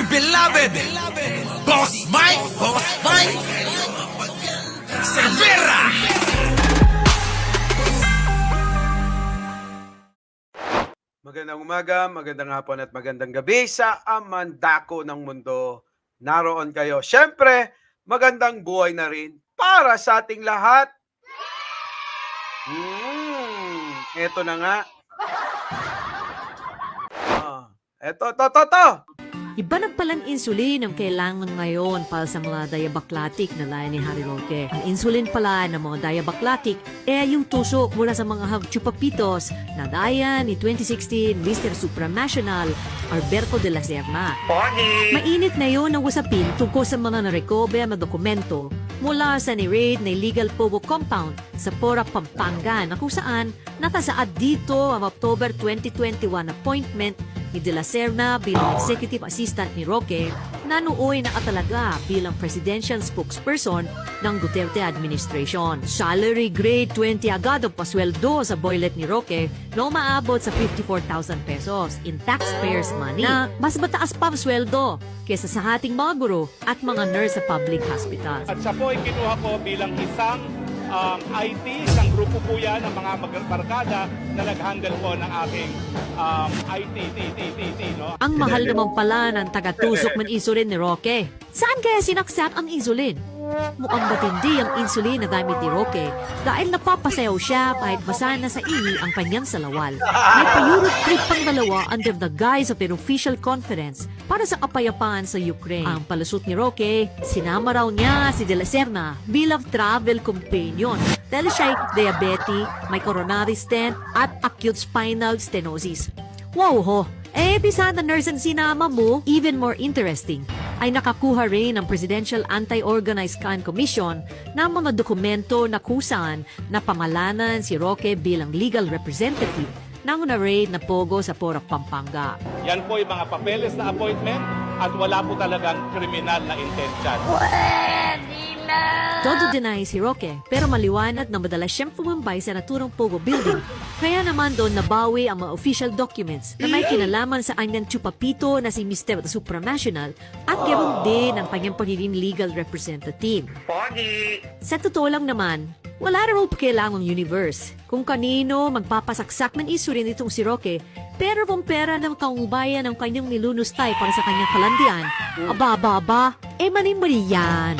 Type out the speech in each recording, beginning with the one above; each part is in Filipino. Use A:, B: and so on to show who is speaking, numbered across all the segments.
A: beloved Boss Mike Cervera.
B: Magandang umaga, magandang hapon at magandang gabi sa amandako ng mundo. Naroon kayo. Siyempre, magandang buhay na rin para sa ating lahat. Eto na nga. Eto.
C: Iba na palang insulin ang kailangan ngayon para sa mga diabaklatik na layan ni Harry Roque. Ang insulin pala ng mga diabaklatik yung tusok mula sa mga chupapitos na daya ni 2016 Mr. Supranational Alberto de la Serna. Mainit na yun ang usapin tungkol sa mga narecover na dokumento mula sa ni-raid na illegal pogo compound sa Pora, Pampanga na kung saan nakasaad dito ang October 2021 appointment ni De La Serna bilang executive assistant ni Roque na nooy nakatalaga bilang presidential spokesperson ng Duterte administration. Salary grade 20 agad ang pasweldo sa boylet ni Roque na umaabot sa 54,000 pesos in taxpayers' money na mas mataas pa ang sweldo kesa sa ating mga guro at mga nurse sa public hospitals.
D: At siya po ay kinuha ko bilang isang IT, isang grupo po yan ng mga barkada na nag-handle po ng aking IT. No?
C: Ang mahal naman pala ng taga-tusok ng insulin ni Roque. Saan kaya sinaksak ang insulin? Mukhang matindi ang insulin na gamit ni Roque dahil napapasayaw siya kahit basa na sa ihi ang kanyang salawal. May pa-Europe trip pang dalawa under the guise of an official conference para sa kapayapaan sa Ukraine. Ang palusot ni Roque, sinama raw niya si De La Serna bilang travel companion dahil siya'y diabetes, may coronary stent at acute spinal stenosis. Wow ho! Bisa na nurse ang sinama mo, even more interesting, ay nakakuha rin ng Presidential Anti-Organized Crime Commission ng mga dokumento na kusan na pamalanan si Roque bilang legal representative ng na-raid na pogo sa Pora, Pampanga.
D: Yan po yung mga papeles na appointment at wala po talagang kriminal na intention.
C: Todo deny si Roque, pero maliwanag na madalas siyang pumambay sa naturang Pogo building. Kaya naman doon nabawi ang mga official documents na may kinalaman sa kanyang chupapito na si Mr. Supranational at ganoon din ang kanyang pagiging legal representative. Sa totoo lang naman, wala raw kailangang universe kung kanino magpapasaksak ng insulin itong si Roque, pero kung pera ng kaumbayan ng kanyang nilunustay para sa kanyang kalandian, mali-mali yan.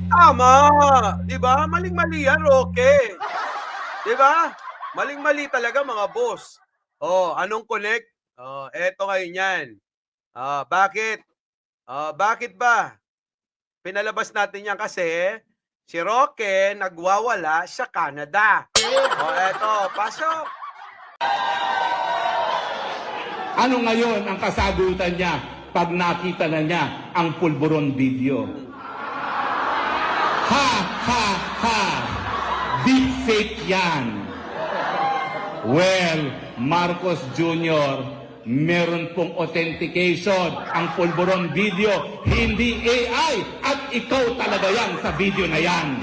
B: Tama! Di ba? Maling-mali yan, Roque. Di ba? Maling-mali talaga, mga boss. Anong connect? Eto kayo niyan. Bakit? Bakit ba? Pinalabas natin yan kasi si Roque nagwawala sa Canada. Eto, pasok.
E: Ano ngayon ang kasagutan niya pag nakita na niya ang pulburon video? Ha! Deepfake yan. Well, Marcos Jr., meron pong authentication ang pulburon video, hindi AI, at ikaw talaga yan sa video na yan.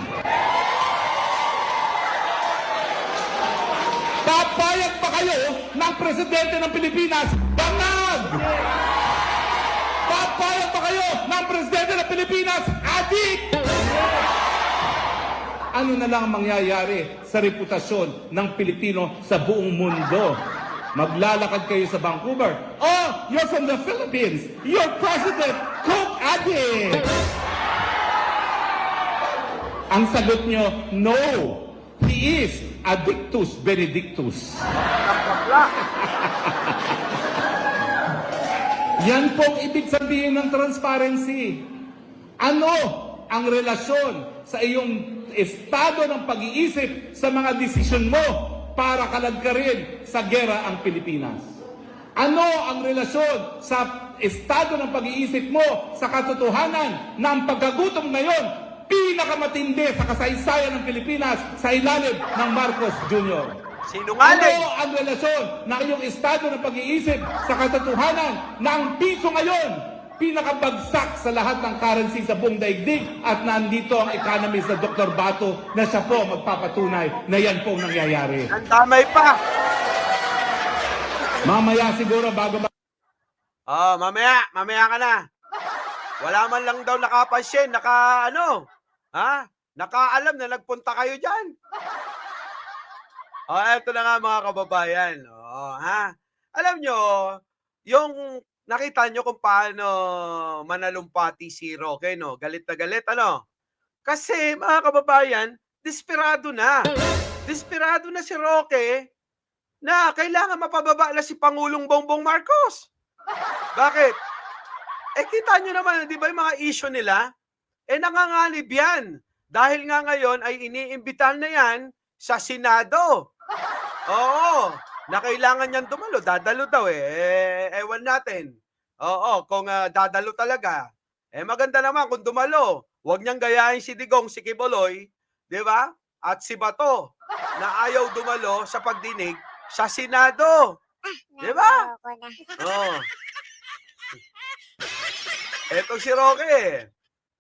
E: Papayag pa kayo ng presidente ng Pilipinas, bangag! Papayag pa kayo ng presidente ng Pilipinas, adik! Ano na lang mangyayari sa reputasyon ng Pilipino sa buong mundo? Maglalakad kayo sa Vancouver. Oh, you're from the Philippines. Your president, Coke addict. Ang sagot nyo, no. He is addictus benedictus. Yan pong ibig sabihin ng transparency. Ano ang relasyon sa iyong estado ng pag-iisip sa mga desisyon mo para kalagkarin sa gera ang Pilipinas? Ano ang relasyon sa estado ng pag-iisip mo sa katotohanan na ang pagkagutom ngayon pinakamatindi sa kasaysayan ng Pilipinas sa ilalim ng Marcos Jr.?
B: Sinungaling!
E: Ano ang relasyon ng iyong estado ng pag-iisip sa katotohanan na ang piso ngayon pinakabagsak sa lahat ng currency sa buong daigdig at nandito ang economist na Dr. Bato na siya po magpapatunay na yan po nangyayari.
B: Ang damay pa!
E: Mamaya siguro bago
B: Oh, mamaya ka na. Wala man lang daw nakapansin, nakaalam na nagpunta kayo diyan. Oh, eto na nga mga kababayan. Oh, ha? Alam nyo, yung nakita nyo kung paano manalumpati si Roque, no? Galit na galit, ano? Kasi, mga kababayan, desperado na. Desperado na si Roque na kailangan mapababa na si Pangulong Bongbong Marcos. Bakit? Kita nyo naman, di ba yung mga issue nila? Nanganganib yan. Dahil nga ngayon ay iniimbitahan na yan sa Senado. Oo, na kailangan niyang dumalo. Dadalo daw ewan natin. Oo, kung dadalo talaga. Maganda naman kung dumalo. Huwag niyang gayahin si Digong, si Kibuloy, di ba? At si Bato, na ayaw dumalo sa pagdinig sa Senado. Di ba? Oo. Eto si Roque.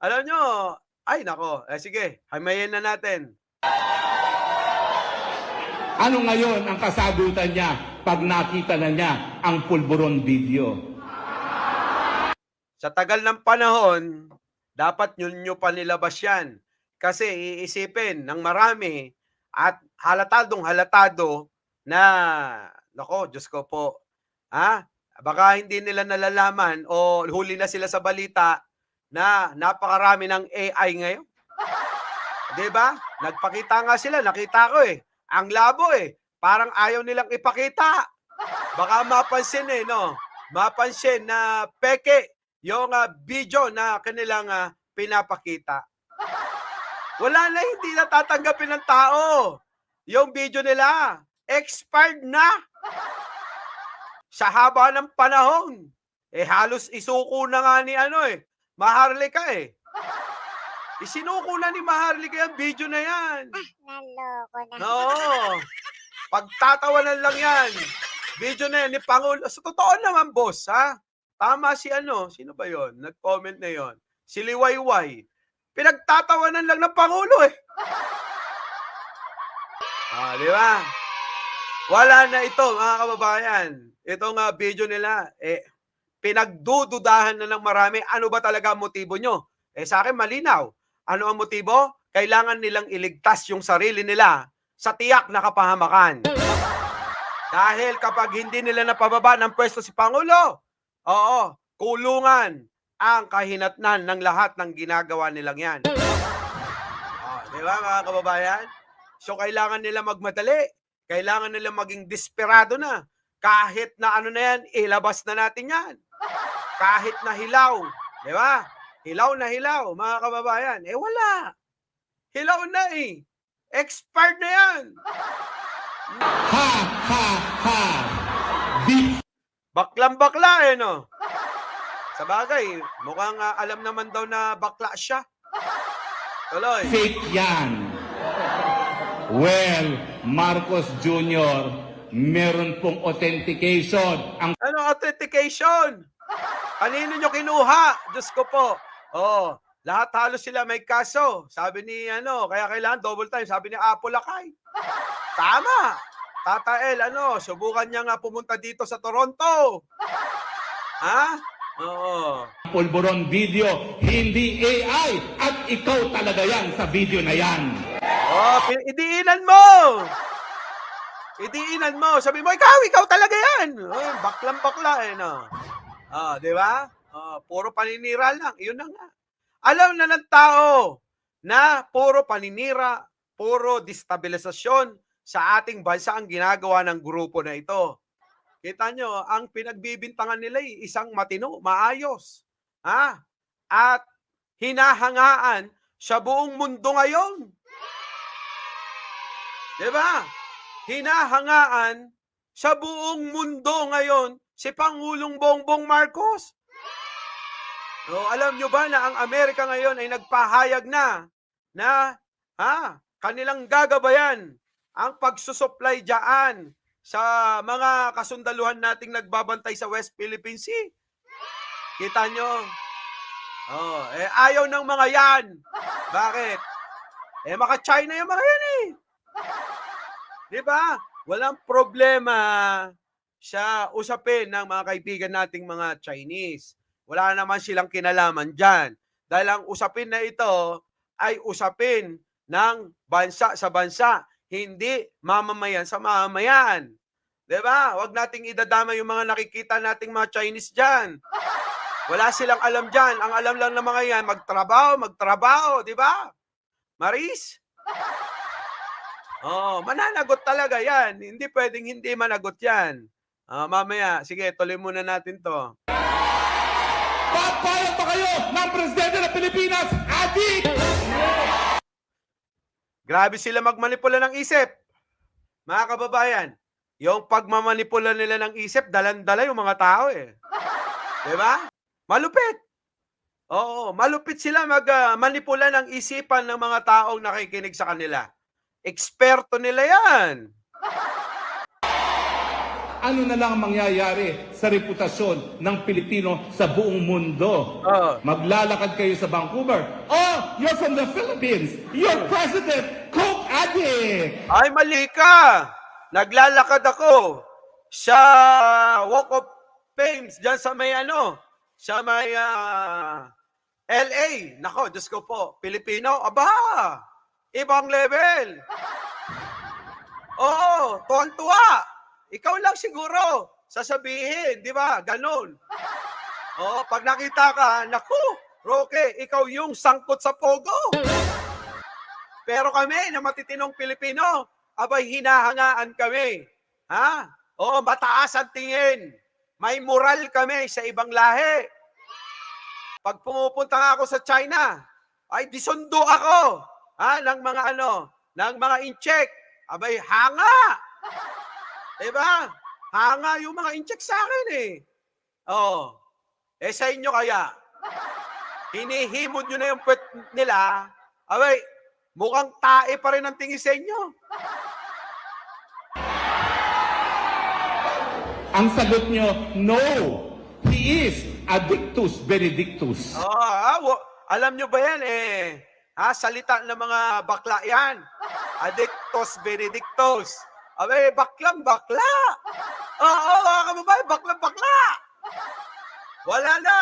B: Alam nyo, ay nako, sige, hamayin na natin.
E: Ano ngayon ang kasagutan niya pag nakita na niya ang pulburon video?
B: Sa tagal ng panahon, dapat nyo pa nilabas yan. Kasi iisipin ng marami at halatado na, nako, Diyos ko po, baka hindi nila nalalaman o huli na sila sa balita na napakarami ng AI ngayon. Diba? Nagpakita nga sila, nakita ko Ang labo parang ayaw nilang ipakita. Baka mapansin no? Mapansin na peke yung video na kanilang pinapakita. Wala na, hindi na tatanggapin ng tao. Yung video nila, expired na. Sa haba ng panahon. Halos isuko na nga ni Maharlika Isinuko na ni Maharlika yung video na yan.
F: Naloko na.
B: Oo. Pagtatawanan lang yan. Video na yan ni Pangulo. Sa totoo naman, boss, ha? Tama si sino ba yon? Nag-comment na yon. Si Liwayway. Pinagtatawanan lang ng Pangulo di ba? Wala na ito, mga kababayan. Itong video nila, pinagdududahan na ng marami. Ano ba talaga ang motibo nyo? Sa akin, malinaw. Ano ang motibo? Kailangan nilang iligtas yung sarili nila sa tiyak na kapahamakan. Dahil kapag hindi nila napababa ng pwesto si Pangulo, kulungan ang kahinatnan ng lahat ng ginagawa nilang yan. Di ba, mga kababayan? So, kailangan nila magmadali. Kailangan nila maging desperado na. Kahit na na yan, ilabas na natin yan. Kahit na hilaw. Di ba? Hilaw na hilaw, mga kababayan. Wala. Hilaw na Expired na yan.
E: Ha, ha, ha.
B: Baklang-bakla no? Sa bagay, mukhang alam naman daw na bakla siya. Tuloy.
E: Fake yan. Well, Marcos Jr., meron pong authentication. Ang
B: Ano authentication? Kanino nyo kinuha? Diyos ko po. Lahat halos sila may kaso. Sabi ni kaya kailangan double time. Sabi ni Apo Lakay. Tama. Tata El, subukan niya nga pumunta dito sa Toronto. Oo.
E: pulburon video, hindi AI. At ikaw talaga yan sa video na yan.
B: Idiinan mo! Idiinan mo. Sabi mo, ikaw talaga yan. Baklang-bakla no? Di ba? Puro paninira lang. Yun na nga. Alam na ng tao na puro paninira, puro destabilisasyon sa ating bansa ang ginagawa ng grupo na ito. Kita nyo, ang pinagbibintangan nila ay isang matino, maayos. At hinahangaan sa buong mundo ngayon. Diba? Hinahangaan sa buong mundo ngayon si Pangulong Bongbong Marcos. Alam nyo ba na ang Amerika ngayon ay nagpahayag na kanilang gagabayan ang pagsusupply dyan sa mga kasundaluhan nating nagbabantay sa West Philippine Sea. Kita nyo? Ayaw ng mga yan. Bakit? Maka-China yung mga yan Diba? Walang problema sa usapin ng mga kaibigan nating mga Chinese. Wala naman silang kinalaman dyan. Dahil ang usapin na ito ay usapin ng bansa sa bansa, hindi mamamayan sa mamamayan. Diba? Huwag nating idadama yung mga nakikita nating mga Chinese dyan. Wala silang alam dyan. Ang alam lang ng mga yan, magtrabaho, di ba? Maris? Oh, mananagot talaga yan. Hindi pwedeng hindi managot yan. Mamaya, sige, tuloy muna natin to.
E: Papayag pa kayo ng Presidente ng Pilipinas, adik!
B: Grabe sila magmanipula ng isip. Mga kababayan, yung pagmamanipula nila ng isip, dalan-dala yung mga tao eh. Diba? Malupit. Oo, malupit sila manipula ng isipan ng mga taong nakikinig sa kanila. Eksperto nila yan.
E: Ano na lang ang mangyayari sa reputasyon ng Pilipino sa buong mundo? Maglalakad kayo sa Vancouver. Oh, you're from the Philippines. Your president, coke addict.
B: Ay, mali ka. Naglalakad ako sa Walk of Fame dyan sa may sa may LA. Nako, Diyos ko po, Pilipino, aba, ibang level. Oo, tuwang-tuwa. Ikaw lang siguro sasabihin, di ba? Ganon. Oo, pag nakita ka, naku, Roque, ikaw yung sangkot sa pogo. Pero kami na matitinong Pilipino, abay hinahangaan kami. Ha? Oo, mataas ang tingin. May moral kami sa ibang lahi. Pag pumupunta nga ako sa China, ay disundo ako ng mga ng mga incheck. Abay, hanga. Diba? Hanga yung mga incheck sa akin eh. Oo. Eh sa inyo kaya, hinihimod nyo na yung puwet nila, abay, mukhang tae pa rin ang tingin sa inyo.
E: Ang sagot nyo, no. He is addictus benedictus.
B: Alam nyo ba yan salita ng mga bakla yan. Addictus benedictus. Abay, baklang bakla. Oo, mga kababayan, baklang bakla. Wala na.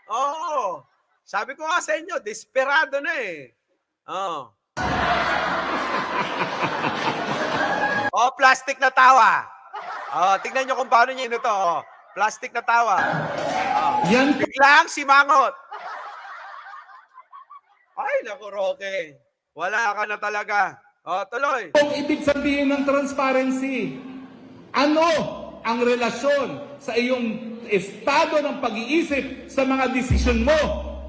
B: Oo. Sabi ko nga sa inyo, desperado na eh. Oo. Plastic na tawa. Tignan nyo kung paano niya ito. Plastic na tawa.
E: Yan
B: Biglang simangot. Ay, naku, Roque. Wala ka na talaga. Tuloy.
E: ang ibig sabihin ng transparency. Ano ang relasyon sa iyong estado ng pag-iisip sa mga desisyon mo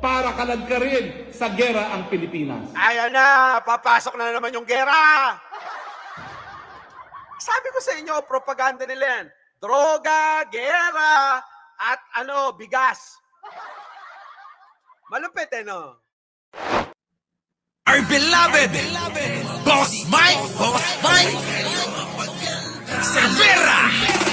E: para kalagkarin sa gera ang Pilipinas?
B: Ayan na, papasok na naman yung gera. Sabi ko sa inyo, propaganda nila yan. Droga, gera, at bigas. Malupit no?
A: Our beloved Boss Mike Cervera.